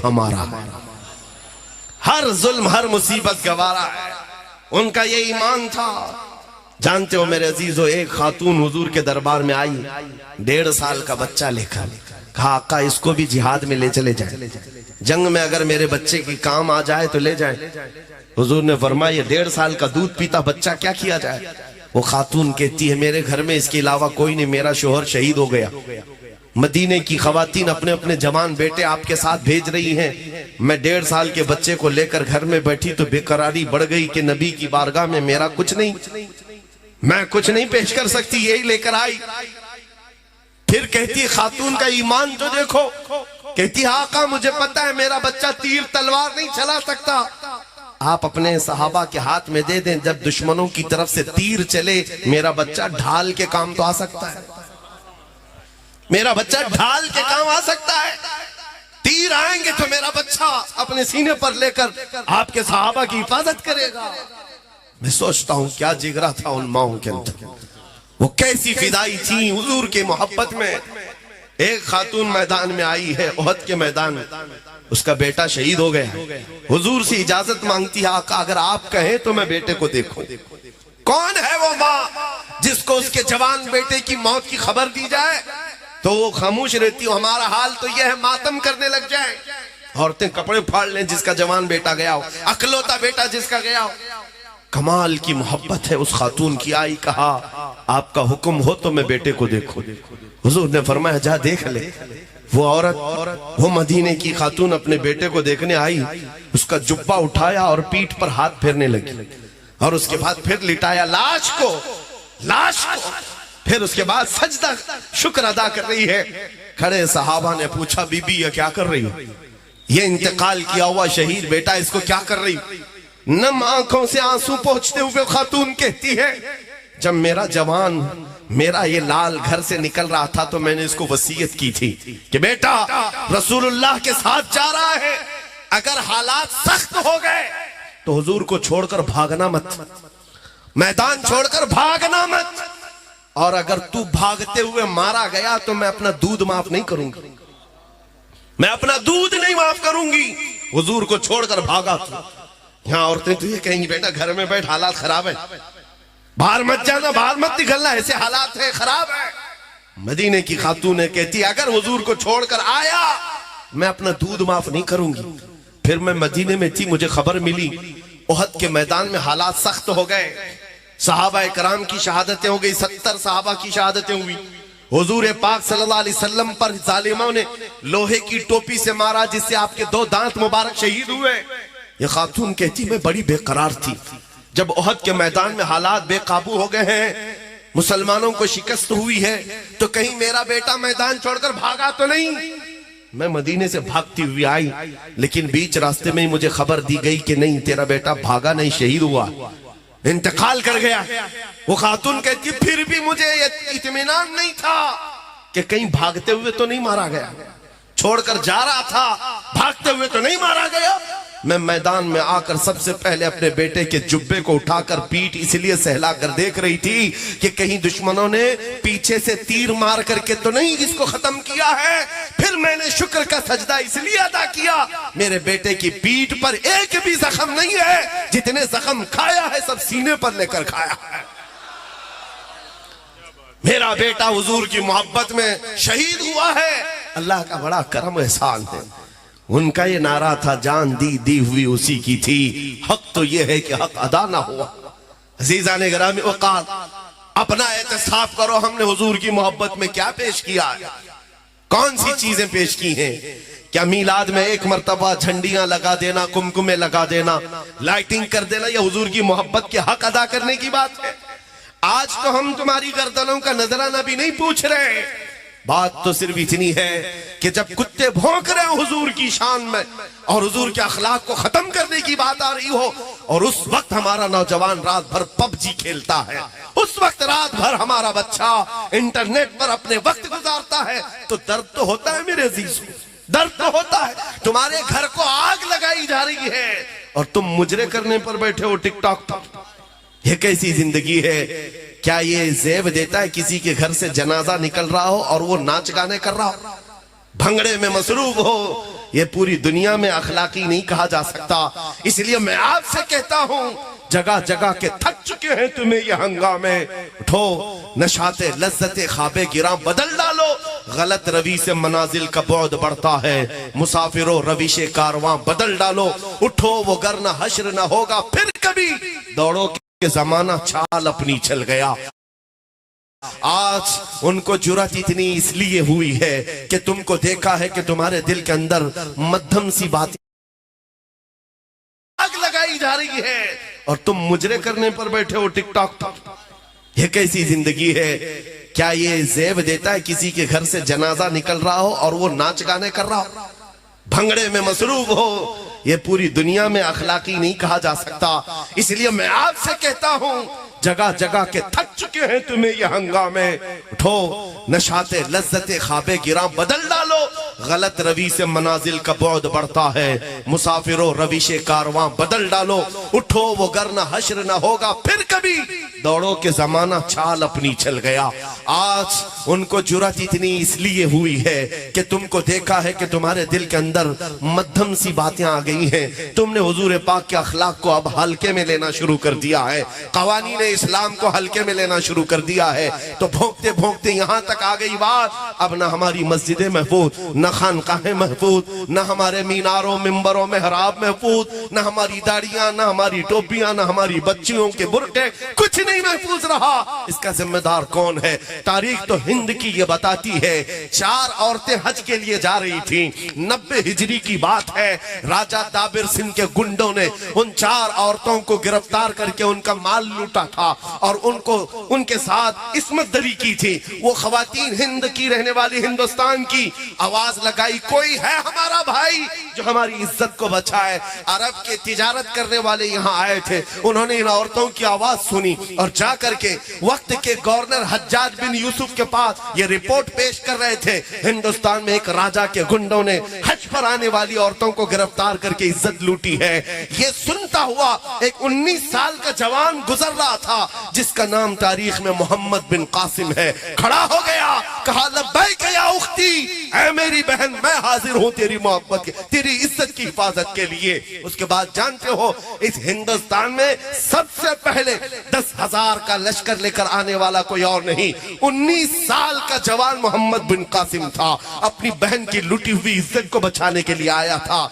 हमारा, हर जुल्म हर मुसीबत गवारा है। उनका ये ईमान था। जानते हो मेरे अजीजों, एक खातून हुजूर के दरबार में आई 1.5 साल का बच्चा लेकर, कहा आका इसको भी जिहाद में ले चले जाए, जंग में अगर मेरे बच्चे की काम आ जाए तो ले जाए। हुजूर ने फरमाया ये 1.5 साल का दूध पीता बच्चा क्या किया जाए। वो खातून कहती है मेरे घर में इसके अलावा कोई नहीं, मेरा शोहर शहीद हो गया। मदीने की खवातीन अपने अपने जवान बेटे आपके साथ भेज रही हैं, मैं 1.5 साल के बच्चे को लेकर घर में बैठी तो बेकरारी बढ़ गई कि नबी की बारगाह में मेरा कुछ नहीं, मैं कुछ नहीं पेश कर सकती, यही लेकर आई। फिर कहती है खातून का ईमान तो देखो, कहती है आका मुझे पता है मेरा बच्चा तीर तलवार नहीं चला सकता, आप अपने सहाबा के हाथ में दे दें, जब दुश्मनों की तरफ से तीर चले मेरा बच्चा ढाल के काम तो आ सकता है, मेरा बच्चा ढाल के काम आ सकता है। तीर आएंगे तो मेरा बच्चा अपने सीने पर लेकर आपके सहाबा की हिफाजत करेगा। मैं सोचता हूं क्या जिगरा था उन माओं के अंदर, वो कैसी फिदाई थी हुजूर के मोहब्बत में। एक खातून मैदान में आई है, ओहद के मैदान में, उसका बेटा शहीद हो गया। हुजूर से इजाजत मांगती है आका अगर आप कहें तो मैं बेटे को देखूं। कौन है वो माँ जिसको उसके जवान बेटे की मौत की खबर दी जाए तो वो खामोश रहती हो। हमारा हाल तो यह है मातम करने लग जाए, औरतें कपड़े फाड़ लें जिसका जवान बेटा गया हो, अकलौता बेटा जिसका गया हो। कमाल की मोहब्बत है उस खातून की। आई कहा आपका हुक्म हो तो मैं बेटे को देखूं। हुजूर ने फरमाया जा देख ले। वो औरत, वो मदीने की खातून अपने बेटे को देखने आई, उसका जुब्बा उठाया और पीठ पर हाथ फेरने लगी और उसके बाद फिर लिटाया लाश को, लाश को। फिर उसके बाद सजदा शुक्र अदा कर रही है। खड़े सहाबा ने पूछा बीबी ये क्या कर रही हो, ये इंतकाल किया हुआ शहीद बेटा इसको क्या कर रही हो। नम आंखों से आंसू पोंछते हुए खातून कहती है जब मेरा जवान, मेरा ये लाल घर से निकल रहा था तो मैंने इसको वसीयत की थी कि बेटा रसूलुल्लाह के साथ जा रहा है, अगर हालात सख्त हो गए तो हुजूर को छोड़कर भागना मत, मैदान छोड़कर भागना मत, और अगर तू भागते हुए मारा गया तो मैं अपना दूध माफ नहीं करूंगी, मैं अपना दूध नहीं माफ करूंगी। हुजूर को छोड़कर भागा तू। यहाँ औरतें तो ये कहेंगी बेटा घर में बैठ, हालात खराब है, बाहर मत जाना, बाहर मत निकलना, ऐसे हालात है, खराब है। मदीने की खातून कहती अगर हुजूर को छोड़कर आया मैं अपना दूध माफ नहीं करूंगी। फिर मैं मदीने में थी, मुझे खबर मिली ओहद के मैदान में हालात सख्त हो गए, सहाबा इकराम की शहादतें हो गई, 70 सहाबा की शहादतें हुई। हुजूर पाक सल्लल्लाहु अलैहि वसल्लम पर जालिमों ने लोहे की टोपी से मारा जिससे आपके 2 दांत मुबारक शहीद हुए। ये खातून कहती मैं बड़ी बेकरार थी, जब ओहद के मैदान में हालात बेकाबू हो गए हैं, मुसलमानों को शिकस्त हुई है, तो कहीं मेरा बेटा मैदान छोड़कर भागा तो नहीं। मैं मदीने से भागती हुई आई, लेकिन बीच रास्ते में ही मुझे खबर दी गई कि नहीं तेरा बेटा भागा नहीं, शहीद हुआ, इंतकाल कर गया। वो खातून कहती फिर भी मुझे इत्मीनान नहीं था कि कहीं भागते हुए तो नहीं मारा गया, छोड़कर जा रहा था, भागते हुए तो नहीं मारा गया। मैं मैदान में आकर सबसे पहले अपने बेटे के जुब्बे को उठाकर पीठ इसलिए सहला कर देख रही थी कि कहीं दुश्मनों ने पीछे से तीर मार करके तो नहीं इसको खत्म किया है। फिर मैंने शुक्र का सजदा इसलिए अदा किया मेरे बेटे की पीठ पर एक भी जख्म नहीं है, जितने जख्म खाया है सब सीने पर लेकर खाया है। मेरा बेटा हुजूर की मोहब्बत में शहीद हुआ है, अल्लाह का बड़ा करम एहसान है। उनका ये नारा था जान दी हुई उसी की थी, हक तो ये है कि हक अदा ना हुआ। अजीज़ान गिरामी औकात, अपना एहतिसाब करो, हमने हुजूर की मोहब्बत में क्या पेश किया है, कौन सी चीजें पेश की हैं। क्या मीलाद में एक मर्तबा झंडियां लगा देना, कुमकुमे लगा देना, लाइटिंग कर देना, या हुजूर की मोहब्बत के हक अदा करने की बात है। आज तो हम तुम्हारी गर्दनों का नजराना भी नहीं पूछ रहे, बात तो सिर्फ इतनी है कि जब कुत्ते भौंक रहे हो हुजूर की शान में और हुजूर के अखलाक को खत्म करने की बात आ रही हो, और उस वक्त हमारा नौजवान रात भर पबजी खेलता है, उस वक्त रात भर हमारा बच्चा इंटरनेट पर अपने वक्त गुजारता है, तो दर्द तो होता है मेरे अजीज, दर्द तो होता है। तुम्हारे घर को आग लगाई जा रही है और तुम मुजरे करने पर बैठे हो टिकटॉक पर। यह कैसी जिंदगी है? क्या ये जेब देता है किसी के घर से जनाजा निकल रहा हो और वो नाच गाने कर रहा हो, भंगड़े में मसरूफ हो, ये पूरी दुनिया में अखलाकी नहीं कहा जा सकता। इसलिए मैं आपसे कहता हूं, जगह जगह के थक चुके हैं तुम्हें ये हंगामे। उठो, नशाते लज्जते ख्वाबे गिरा बदल डालो। गलत रवि से मनाजिल का बौद बढ़ता है। मुसाफिरों रविशे कारवां बदल डालो। उठो, वो गर न हश्र न होगा फिर कभी। दौड़ो के जमाना चाल अपनी चल गया। आज उनको जुर्रत इतनी इसलिए हुई है कि तुमको देखा है कि तुम्हारे दिल के अंदर मध्यम सी बात आग लगाई जा रही है और तुम मुजरे करने पर बैठे हो टिकटॉक पर। यह कैसी जिंदगी है? क्या ये जेब देता है किसी के घर से जनाजा निकल रहा हो और वो नाच गाने कर रहा हो, भंगड़े में मसरूफ हो? ये पूरी दुनिया में अखलाकी नहीं कहा जा सकता। इसलिए मैं आपसे कहता हूं, जगह जगह के थक चुके हैं तुम्हें ये हंगामे। उठो, नशाते लज्जते ख्वाबे गिरा बदल डालो। गलत रवि से मनाजिल का बौद बढ़ता है। मुसाफिरों रविशे कारवां बदल डालो। उठो, वो गर न हश्र न होगा फिर कभी। दौड़ो के जमाना चाल अपनी चल गया। आज उनको जुर्रत इतनी इसलिए हुई है कि तुमको देखा है कि तुम्हारे दिल के अंदर मध्यम सी बातें आ गई हैं। तुमने हुजूर पाक के अखलाक को अब हल्के में लेना शुरू कर दिया है। कवानीन इस्लाम को हल्के में लेना शुरू कर दिया है। तो भोंकते भोंकते यहां तक आ गई बात, अब ना हमारी मस्जिदें महफूज, न खानकाहें महफूज, न हमारे मीनारों मिंबरों मेहराब महफूज, न हमारी दाढ़ियां, न हमारी टोपियां, न हमारी बच्चियों के बुर्के, कुछ नहीं महफूज रहा। इसका जिम्मेदार कौन है? तारीख तो हिंद की ये बताती है, 4 औरतें हज के लिए जा रही थी। 90 हिजरी की बात है। राजा दाबिर सिंह के गुंडों ने उन 4 औरतों को गिरफ्तार करके उनका माल लूटा था और उनको उनके साथ इस्मत दरी की थी। वो खवातीन हिंद की रहने वाली हिंदुस्तान की आवाज लगाई, कोई है हमारा भाई जो हमारी इज्जत को बचाए। अरब के तिजारत करने वाले यहाँ आए थे, उन्होंने इन औरतों की आवाज सुनी और जा करके वक्त के गवर्नर हज्जाज बिन यूसुफ के पास ये रिपोर्ट पेश कर रहे थे, हिंदुस्तान में एक राजा के गुंडों ने हज पर आने वाली औरतों को गिरफ्तार करके इज्जत लूटी है। ये सुनता हुआ एक 19 साल का जवान गुजर रहा था जिसका नाम तारीख में मोहम्मद बिन कासिम है। खड़ा हो गया, कहा लब्बैक या उख्ती, ऐ मेरी बहन मैं हाजिर हूं तेरी मोहब्बत के, तेरी इज्जत की हिफाजत के लिए। उसके बाद जानते हो इस हिंदुस्तान में सबसे पहले 10,000 का लश्कर लेकर आने वाला कोई और नहीं, 19 साल का जवान मोहम्मद बिन कासिम था। अपनी बहन की लूटी हुई इज्जत को बचाने के लिए आया था।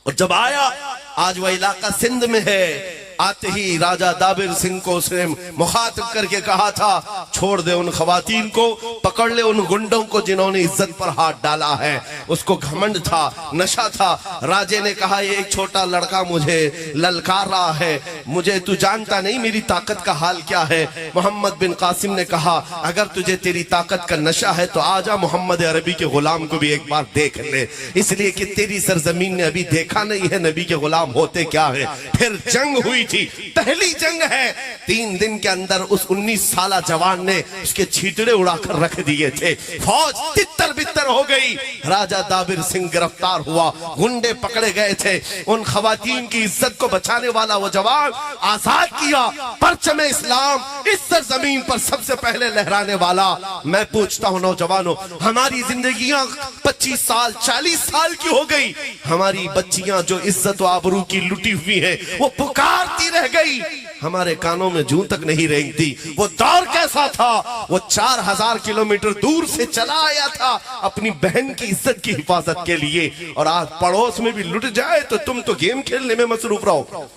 और जब आया, आज वह इलाका सिंध में है, आते ही राजा दाबिर सिंह को उसने मुखातिब करके कहा था, छोड़ दे उन खवातीन को, पकड़ ले उन गुंडों को जिन्होंने इज्जत पर हाथ डाला है। उसको घमंड था, नशा था। राजे ने कहा, ये एक छोटा लड़का मुझे ललकार रहा है, मुझे तू जानता नहीं मेरी ताकत का हाल क्या है। मोहम्मद बिन कासिम ने कहा, अगर तुझे तेरी ताकत का नशा है तो आजा मोहम्मद अरबी के गुलाम को भी एक बार देख ले, इसलिए कि तेरी सरजमीन ने अभी देखा नहीं है नबी के गुलाम होते क्या है। फिर जंग हुई थी, पहली जंग है। 3 दिन के अंदर उस 19 साला जवान ने उसके छींटड़े उड़ाकर रख दिए थे। फौज तितर बितर हो गई। राजा दाबिर सिंह गिरफ्तार हुआ, गुंडे पकड़े गए थे। उन खवातीन की इज्जत को बचाने वाला वो जवान आजाद किया। परचम इस्लाम इस सरजमीन पर सबसे पहले लहराने वाला। मैं पूछता हूं नौजवानों, हमारी जिंदगियां 25 साल 40 साल की हो गई, हमारी बच्चियां जो इज्जत व आबरू की लुटी हुई है वो पुकारती रह गई, हमारे कानों में जूं तक नहीं रेंगती। वो दौर कैसा था? वो 4000 किलोमीटर दूर से चला आया था अपनी बहन की इज्जत की हिफाजत के लिए, और आज पड़ोस में भी लुट जाए तो तुम तो गेम खेलने में मसरूफ रहो।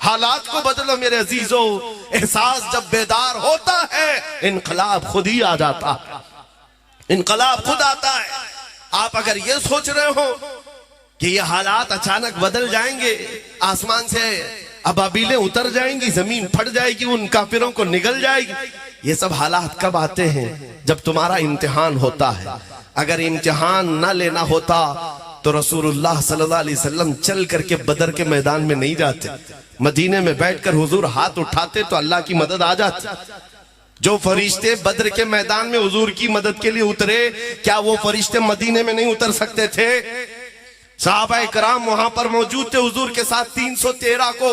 हालात को बदलो मेरे अजीजों। एहसास जब बेदार होता है, इनकलाब खुद ही आ जाता है, इनकलाब खुद आता है। आप अगर ये सोच रहे हो कि ये हालात अचानक बदल जाएंगे, आसमान से अबाबीलें उतर जाएंगी, जमीन फट जाएगी, उन काफिरों को निगल जाएगी, ये सब हालात कब आते हैं? जब तुम्हारा इम्तिहान होता है। अगर इम्तिहान ना लेना होता तो रसूलुल्लाह सल्लल्लाहु अलैहि वसल्लम चल करके बदर के मैदान में नहीं जाते, मदीने में बैठकर हुजूर हाथ उठाते तो अल्लाह की मदद आ जाती। जो फरिश्ते बद्र के मैदान में हुजूर की मदद के लिए उतरे, क्या वो फरिश्ते मदीने में नहीं उतर सकते थे? सहाबा कराम वहां पर मौजूद थे हुजूर के साथ। 313 को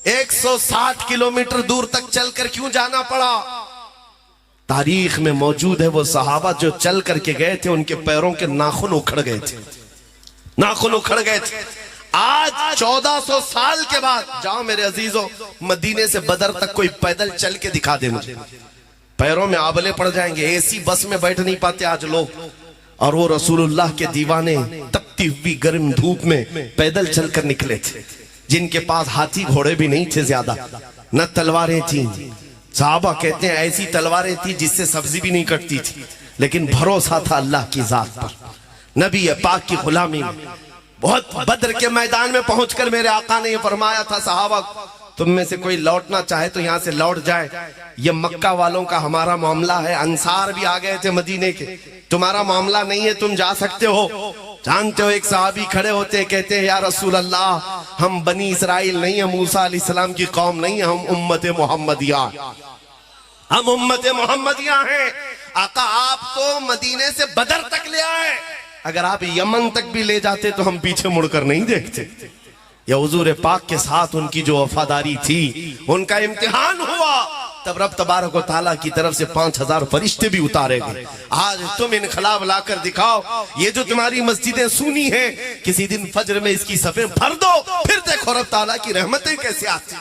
160 किलोमीटर दूर तक चलकर क्यों जाना पड़ा? तारीख में मौजूद है वो सहाबा जो चल करके गए थे, उनके पैरों के नाखून उखड़ गए थे। नाखून उखड़ गए थे। आज 1400 साल के बाद जाओ मेरे अजीजों, मदीने से बदर तक कोई पैदल चल के दिखा दे मुझे, पैरों में आबले पड़ जाएंगे। एसी बस में बैठ नहीं पाते आज लोग, और वो रसूलुल्लाह के दीवाने तपती हुई गर्म धूप में पैदल चलकर निकले थे, जिनके पास हाथी घोड़े भी नहीं थे ज्यादा, न तलवारें थी। साहबा कहते हैं ऐसी तलवारें थी जिससे सब्जी भी नहीं कटती थी, लेकिन भरोसा था अल्लाह की जात पर, नबी पाक की गुलामी में। बहुत बद्र के मैदान में पहुंचकर मेरे आका ने ये फरमाया था, साहबा तुम में से कोई लौटना चाहे तो यहाँ से लौट जाए, ये मक्का वालों का हमारा मामला है। अंसार भी आ गए थे मदीने के, तुम्हारा मामला नहीं है, तुम जा सकते हो। जानते हो एक सहाबी खड़े होते कहते हैं, या रसूल अल्लाह हम बनी इसराइल नहीं है, मूसा अलैहिस्सलाम की कौम नहीं है, हम उम्मत मोहम्मदिया, हम उम्मत मोहम्मदिया हैं। आका आप तो मदीने से बदर तक ले आए, अगर आप यमन तक भी ले जाते तो हम पीछे मुड़कर नहीं देखते। या हुजूर पाक के साथ उनकी जो वफादारी थी, उनका इम्तिहान हुआ, तब रब तबारक व तआला की तरफ से 5000 फरिश्ते भी उतारे गए। आज तुम इनकलाब लाकर दिखाओ, ये जो तुम्हारी मस्जिदें सूनी हैं, किसी दिन फजर में इसकी सफेद भर दो, फिर देखो रब तआला की रहमतें कैसे आती।